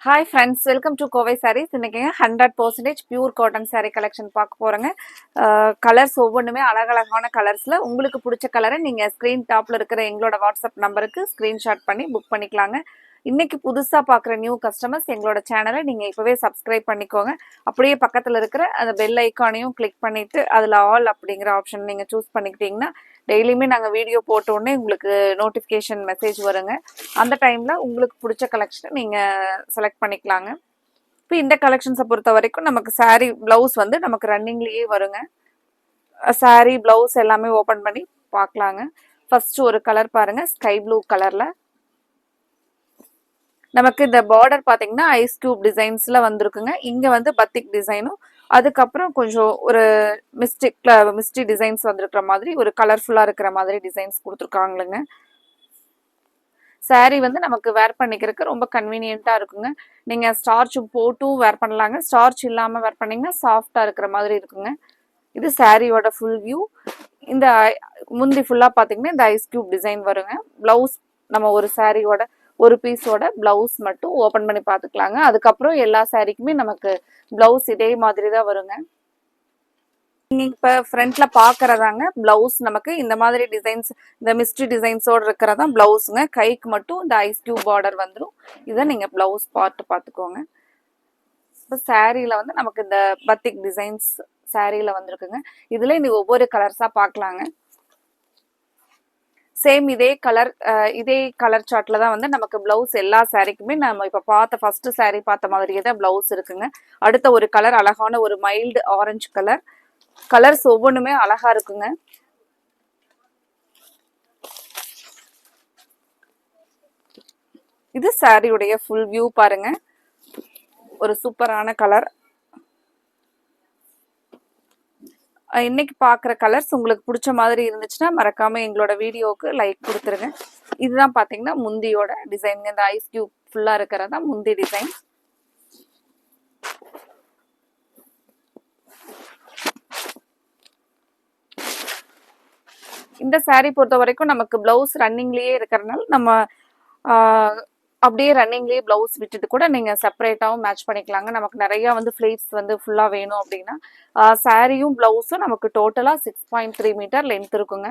Hi friends, welcome to Kovai Sarees. இன்னைக்கு 100% pure cotton saree collection பார்க்க போறேங்க. Colours ஒவ்வொன்றுமே அழகழகான கலர்ஸ்ல உங்களுக்கு பிடிச்ச கலரை நீங்க ஸ்கிரீன் டாப்ல இருக்கிற எங்களோட வாட்ஸ்அப் நம்பருக்கு ஸ்கிரீன்ஷாட் பண்ணி புக் பண்ணிக்கலாங்க. இன்னைக்கு புதுசா பார்க்குற நியூ கஸ்டமர்ஸ் எங்களோட சேனலை நீங்க இப்பவே சப்ஸ்கிரைப் பண்ணிக்கோங்க. அப்படியே பக்கத்துல இருக்கிற அந்த பெல் ஐக்கானையும் கிளிக் பண்ணிட்டு அதுல ஆல் அப்படிங்கிற ஆப்ஷன் நீங்க சூஸ் பண்ணிக்கிட்டீங்கன்னா டெய்லியுமே நாங்கள் வீடியோ போட்ட உடனே உங்களுக்கு நோட்டிஃபிகேஷன் மெசேஜ் வருங்க. அந்த டைமில் உங்களுக்கு பிடிச்ச கலெக்ஷனை நீங்கள் செலக்ட் பண்ணிக்கலாங்க. இப்போ இந்த கலெக்ஷன்ஸை பொறுத்த வரைக்கும் நமக்கு saree ப்ளவுஸ் வந்து நமக்கு ரன்னிங்லேயே வருங்க. saree ப்ளவுஸ் எல்லாமே ஓப்பன் பண்ணி பார்க்கலாங்க. ஃபர்ஸ்ட் ஒரு கலர் பாருங்க, ஸ்கை ப்ளூ கலரில் நமக்கு இந்த பார்டர் பார்த்தீங்கன்னா ஐஸ் கியூப் டிசைன்ஸில் வந்திருக்குங்க. இங்கே வந்து பத்திக் டிசைனும் அதுக்கப்புறம் கொஞ்சம் ஒரு மிஸ்டி டிசைன்ஸ் வந்திருக்கிற மாதிரி ஒரு கலர்ஃபுல்லாக இருக்கிற மாதிரி டிசைன்ஸ் கொடுத்துருக்காங்களுங்க. saree வந்து நமக்கு வேர் பண்ணிக்கிறதுக்கு ரொம்ப கன்வீனியண்ட்டாக இருக்குங்க. நீங்கள் ஸ்டார்ச் போட்டும் வேர் பண்ணலாங்க, ஸ்டார்ச் இல்லாமல் வேர் பண்ணிங்கன்னா சாஃப்டாக இருக்கிற மாதிரி இருக்குங்க. இது சாரியோட ஃபுல் வியூ. இந்த முந்தி ஃபுல்லாக பார்த்தீங்கன்னா இந்த ஐஸ் கியூப் டிசைன் வருங்க. ப்ளவுஸ் நம்ம ஒரு சாரியோட ஒரு பீஸோட ப்ளவுஸ் மட்டும் ஓப்பன் பண்ணி பார்த்துக்கலாங்க. அதுக்கப்புறம் எல்லா சாரிக்குமே நமக்கு ப்ளவுஸ் இதே மாதிரி தான் வருங்க. நீங்கள் இப்போ ஃப்ரண்ட்ல பார்க்குறதாங்க ப்ளவுஸ். நமக்கு இந்த மாதிரி டிசைன்ஸ், இந்த மிஸ்ட்ரி டிசைன்ஸோடு இருக்கிறதான் ப்ளவுஸுங்க. கைக்கு மட்டும் இந்த ஐஸ் கியூப் பார்டர் வந்துடும். இதை நீங்கள் ப்ளவுஸ் பார்த்துக்கோங்க. இப்போ சாரியில் வந்து நமக்கு இந்த பத்திக் டிசைன்ஸ் சாரியில் வந்திருக்குங்க. இதில் நீ ஒவ்வொரு கலர்ஸாக பார்க்கலாங்க. சேம் இதே கலர் சார்ட்ல தான் வந்து நமக்கு பிளவுஸ் எல்லா சாரிக்குமே நம்ம இப்போ பார்த்த ஃபர்ஸ்ட் சாரி பார்த்த மாதிரியே தான் பிளவுஸ் இருக்குங்க. அடுத்த ஒரு கலர் அழகான ஒரு மைல்டு ஆரஞ்சு கலர். கலர்ஸ் ஒவ்வொன்றுமே அழகா இருக்குங்க. இது சாரியுடைய ஃபுல் வியூ பாருங்க. ஒரு சூப்பரான கலர். இன்னைக்கு பார்க்குற கலர்ஸ் உங்களுக்கு பிடிச்ச மாதிரி இருந்துச்சுன்னா மறக்காம எங்களோட வீடியோவுக்கு லைக் கொடுத்துருங்க. இதுதான் பார்த்தீங்கன்னா முந்தியோட டிசைன். இந்த ஐஸ் கியூப் ஃபுல்லாக இருக்கிறதா முந்தி டிசைன். இந்த சாரீ பொறுத்த வரைக்கும் நமக்கு பிளவுஸ் ரன்னிங்லேயே இருக்கிறதுனால நம்ம அப்படியே ரன்னிங்லேயே பிளவுஸ் விட்டுட்டு கூட நீங்கள் செப்பரேட்டாகவும் மேட்ச் பண்ணிக்கலாங்க. நமக்கு நிறையா வந்து ஃப்ளீட்ஸ் வந்து ஃபுல்லாக வேணும் அப்படின்னா சாரியும் பிளவுஸும் நமக்கு டோட்டலாக 6.3 மீட்டர் லென்த் இருக்குங்க.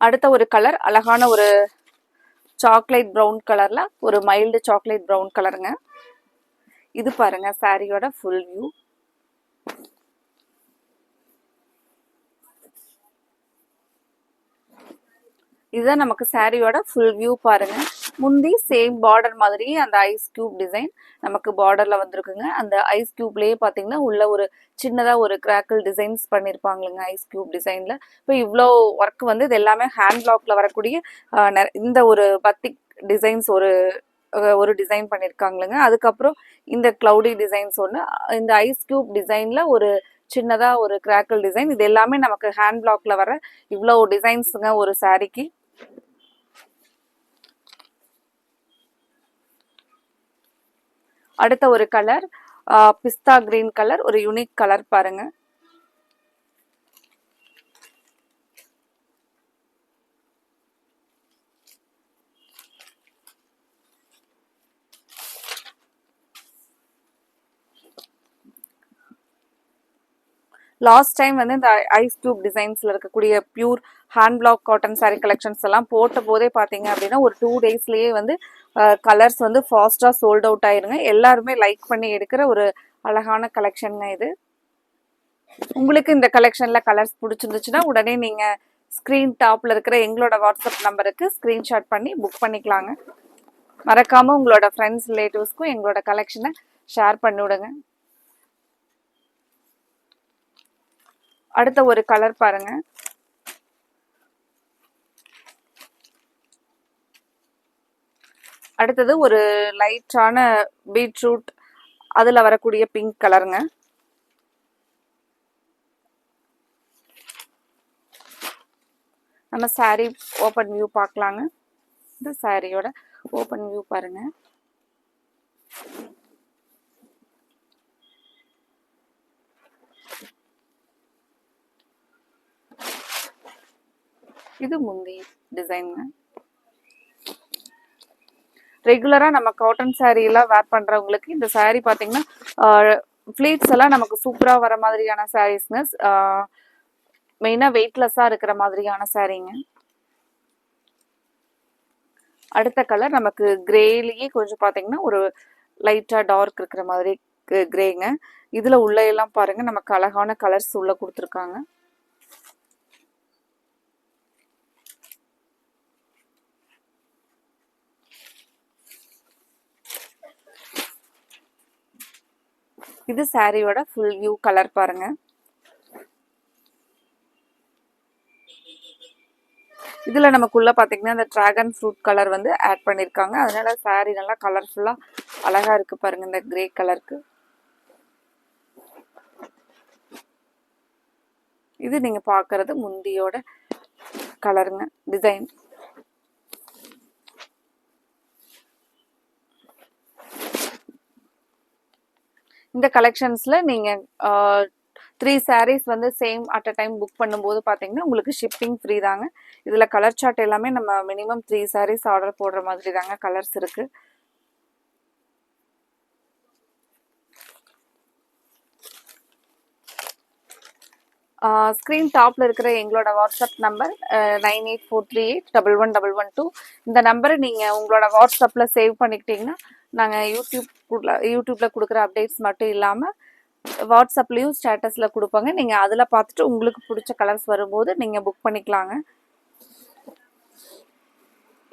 அடுத்த ஒரு கலர் அழகான ஒரு சாக்லேட் ப்ரௌன் கலரில் ஒரு மைல்டு சாக்லேட் ப்ரௌன் கலருங்க. இது பாருங்க சாரியோட ஃபுல் வியூ. இதுதான் நமக்கு சாரியோட ஃபுல் வியூ பாருங்க. முந்தி சேம் பார்டர் மாதிரி அந்த ஐஸ் கியூப் டிசைன் நமக்கு பார்டர்ல வந்திருக்குங்க. அந்த ஐஸ் கியூப்லயே பாத்தீங்கன்னா உள்ள ஒரு சின்னதா ஒரு கிராக்கிள் டிசைன்ஸ் பண்ணிருப்பாங்களுங்க ஐஸ் கியூப் டிசைன்ல. இப்போ இவ்வளோ ஒர்க் வந்து இது எல்லாமே ஹேண்ட் பிளாக்ல வரக்கூடிய இந்த ஒரு பத்திக் டிசைன்ஸ் ஒரு டிசைன் பண்ணியிருக்காங்களுங்க. அதுக்கப்புறம் இந்த கிளவுடி டிசைன்ஸ் ஒன்று, இந்த ஐஸ் கியூப் டிசைன்ல ஒரு சின்னதா ஒரு கிராக்கிள் டிசைன். இது எல்லாமே நமக்கு ஹேண்ட் பிளாக்ல வர இவ்வளோ டிசைன்ஸுங்க ஒரு சாரிக்கு. அடுத்த ஒரு கலர் பிஸ்தா கிரீன் கலர், ஒரு யூனிக் கலர் பாருங்க. லாஸ்ட் டைம் வந்து இந்த ஐஸ் டியூப் டிசைன்ஸ்ல இருக்கக்கூடிய pure hand black cotton sari collections எல்லாம் போட்ட போதே பார்த்தீங்க அப்படின்னா ஒரு 2 டேஸ்லயே வந்து கலர்ஸ் வந்து ஃபாஸ்டா சோல்ட் அவுட் ஆயிருங்க. எல்லாருமே லைக் பண்ணி எடுக்கிற ஒரு அழகான கலெக்ஷனுங்க இது. உங்களுக்கு இந்த கலெக்ஷன்ல கலர்ஸ் பிடிச்சிருந்துச்சுன்னா உடனே நீங்க ஸ்கிரீன் டாப்ல இருக்கிற எங்களோட வாட்ஸ்அப் நம்பருக்கு ஸ்கிரீன்ஷாட் பண்ணி புக் பண்ணிக்கலாங்க. மறக்காம உங்களோட ஃப்ரெண்ட்ஸ் ரிலேட்டிவ்ஸ்க்கும் எங்களோட கலெக்ஷனை ஷேர் பண்ணி விடுங்க. அடுத்த ஒரு கலர் பாருங்க. அடுத்தது ஒரு லைட்டான பீட்ரூட், அதுல வரக்கூடிய பிங்க் கலருங்க. நம்ம சாரீ ஓப்பன் வியூ பார்க்கலாங்க. இந்த சாரியோட ஓப்பன் வியூ பாருங்க. இது முந்தி டிசைனுங்க. ரெகுலரா நம்ம காட்டன் saree எல்லாம் வேர் பண்றவங்களுக்கு இந்த saree பாத்தீங்கன்னா ஃபிளீட்ஸ் எல்லாம் நமக்கு சூப்பரா வர மாதிரியான சாரீஸ்ங்க. மெயினா வெயிட்லெஸ்ஸா இருக்கிற மாதிரியான சாரீங்க. அடுத்த கலர் நமக்கு கிரேலயே கொஞ்சம் பாத்தீங்கன்னா ஒரு லைட்டா டார்க் இருக்கிற மாதிரி கிரேங்க. இதுல உள்ள எல்லாம் பாருங்க நமக்கு அழகான கலர்ஸ் உள்ள கொடுத்துருக்காங்க. இது சாரியோட ஃபுல் வியூ கலர் பாருங்க. இதுல நமக்குள்ள பாத்தீங்கன்னா இந்த டிராகன் ஃப்ரூட் கலர் வந்து ஆட் பண்ணிருக்காங்க. அதனால சாரி நல்லா கலர்ஃபுல்லா அழகா இருக்கு பாருங்க இந்த கிரே கலருக்கு. இது நீங்க பாக்குறது முந்தியோட கலருங்க, டிசைன். இந்த கலெக்ஷன்ஸ்ல நீங்க 3 sarees வந்து same at a time book பண்ணும்போது பாத்தீங்கன்னா உங்களுக்கு ஷிப்பிங் ஃப்ரீ தாங்க. இதுல கலர் சார்ட் எல்லாமே நம்ம மினிமம் 3 sarees ஆர்டர் போடுற மாதிரி தாங்க கலர்ஸ் இருக்கு. ஸ்க்ரீன் டாப்ல இருக்கிற எங்களோட வாட்ஸ்அப் நம்பர் 9843811112. இந்த நம்பரை நீங்க உங்களோட வாட்ஸ்அப்ல சேவ் பண்ணிக்கிட்டீங்கன்னா நாங்க யூடியூப்ல கொடுக்குற அப்டேட்ஸ் மட்டும் இல்லாம வாட்ஸ்அப்லயும் ஸ்டேட்டஸ்ல கொடுப்பாங்க. நீங்க அதுல பார்த்துட்டு உங்களுக்கு பிடிச்ச கலர்ஸ் வரும்போது நீங்க புக் பண்ணிக்கலாங்க.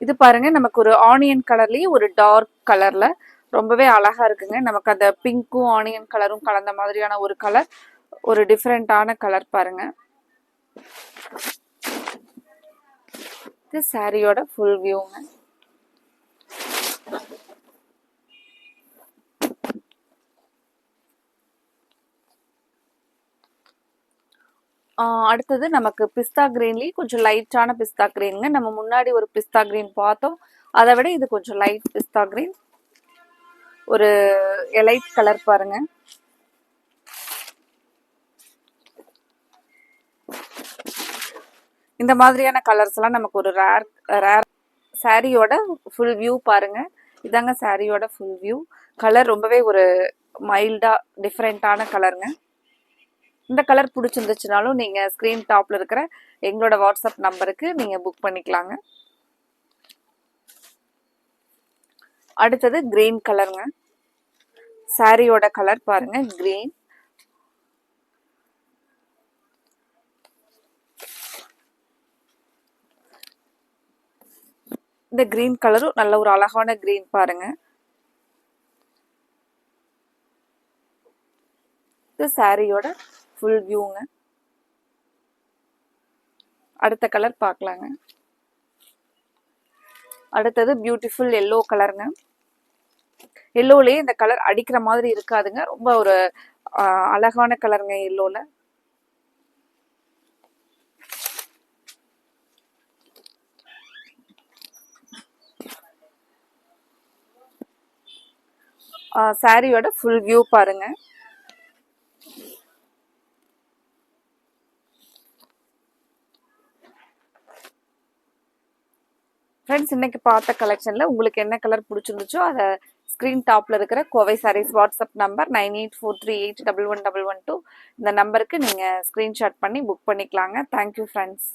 இது பாருங்க நமக்கு ஒரு ஆனியன் கலர்லயே ஒரு டார்க் கலர்ல ரொம்பவே அழகா இருக்குங்க. நமக்கு அந்த பிங்க்கும் ஆனியன் கலரும் கலந்த மாதிரியான ஒரு கலர், ஒரு டிஃப்ரெண்டான கலர் பாருங்க. இது சாரியோட ஃபுல் வியூங்க. அடுத்தது நமக்கு பிஸ்தா கிரீன்லயே கொஞ்சம் லைட்டான பிஸ்தா கிரீனுங்க. நம்ம முன்னாடி ஒரு பிஸ்தா கிரீன் பார்த்தோம், அதை விட இது கொஞ்சம் லைட் பிஸ்தா கிரீன், ஒரு எலைட் கலர் பாருங்க. இந்த மாதிரியான கலர்ஸ் எல்லாம் நமக்கு ஒரு ரேர் சாரியோட ஃபுல் வியூ பாருங்க. இதாங்க சாரியோட ஃபுல் வியூ. கலர் ரொம்பவே ஒரு மைல்டா டிஃப்ரெண்டான கலருங்க. இந்த கலர் பிடிச்சிருந்துச்சுனாலும் நீங்க ஸ்கிரீன் டாப்ல இருக்கிற எங்களோட வாட்ஸ்அப் நம்பருக்கு நீங்க புக் பண்ணிக்கலாங்க. அடுத்தது கிரீன் கலருங்க. சாரியோட கலர் பாருங்க கிரீன். இந்த கிரீன் கலரும் நல்ல ஒரு அழகான கிரீன் பாருங்க. இது சாரியோட ஃபுல் வியூங்க. அடுத்த கலர் பார்க்கலாங்க. அடுத்தது பியூட்டிஃபுல் எல்லோ கலருங்க. எல்லோலயே இந்த கலர் அடிக்கிற மாதிரி இருக்காதுங்க, ரொம்ப ஒரு அழகான கலருங்க எல்லோல. சாரியோட ஃபுல் வியூ பாருங்க. ஃப்ரெண்ட்ஸ், இன்னைக்கு பார்த்த கலெக்ஷன்ல உங்களுக்கு என்ன கலர் பிடிச்சிருந்துச்சோ அதை ஸ்கிரீன் டாப்ல இருக்கிற கோவை சாரீஸ் வாட்ஸ்அப் நம்பர் 9843811112 இந்த நம்பருக்கு நீங்க ஸ்கிரீன்ஷாட் பண்ணி புக் பண்ணிக்கலாங்க. Thank you friends.